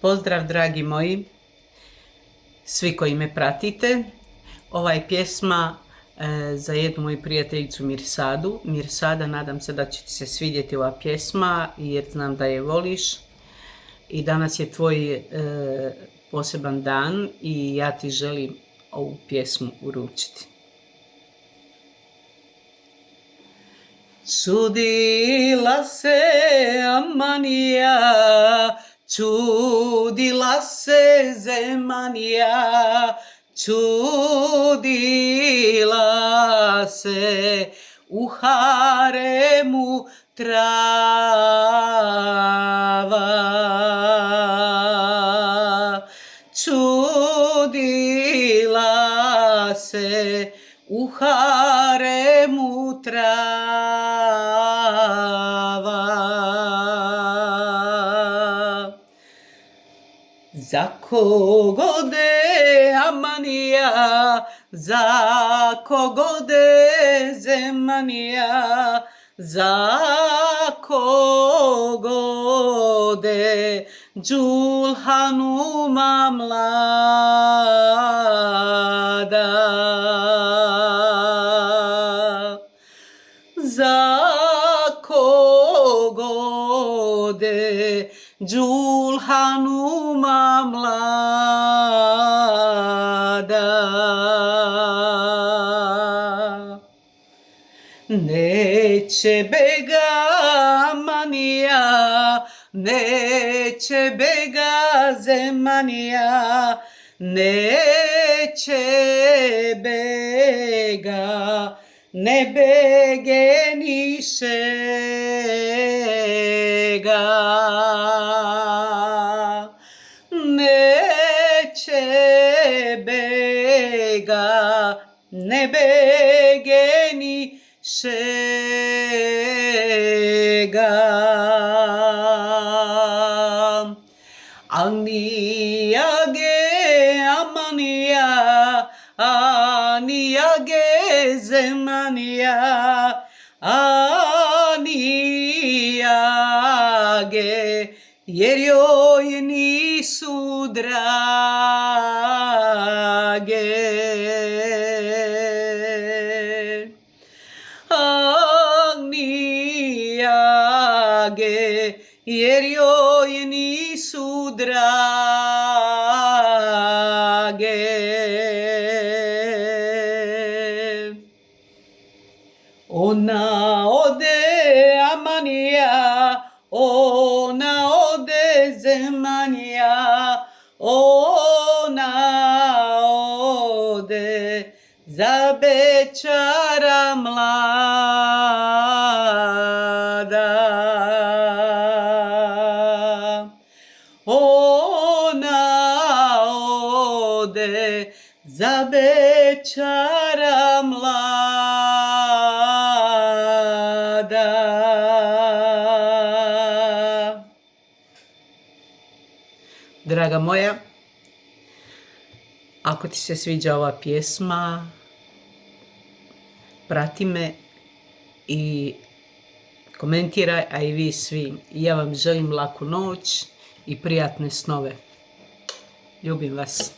Pozdrav dragi moji, svi koji me pratite. Ova je pjesma za jednu moju prijateljicu Mirsadu. Mirsada, nadam se da će ti se svidjeti ova pjesma jer znam da je voliš. I danas je tvoj poseban dan i ja ti želim ovu pjesmu uručiti. Čudila se Amanija, čudila se Zemanija, čudila se u haremu trava. Čudila se u haremu trava. Za kogode Amanija, za kogode Zemanija, za kogode Džulhanuma mlada. Za kogode Džulhanuma mlada. Neće bega Amanija, neće bega Zemanija, neće bega, ne bege ni šega. Neće bega, ne bege ni šega. Aniyage Amanija, aniyage Zemanija, aniyage, jer joj nisu drage. Aniyage, jer joj nisu drage. Ona ode Amanija, ona ode Zemanija, ona ode za bečara mlada. Ona ode za bečara mlada. Draga moja, ako ti se sviđa ova pjesma, prati me i komentiraj, a i vi svi. Ja vam želim laku noć i prijatne snove. Ljubim vas.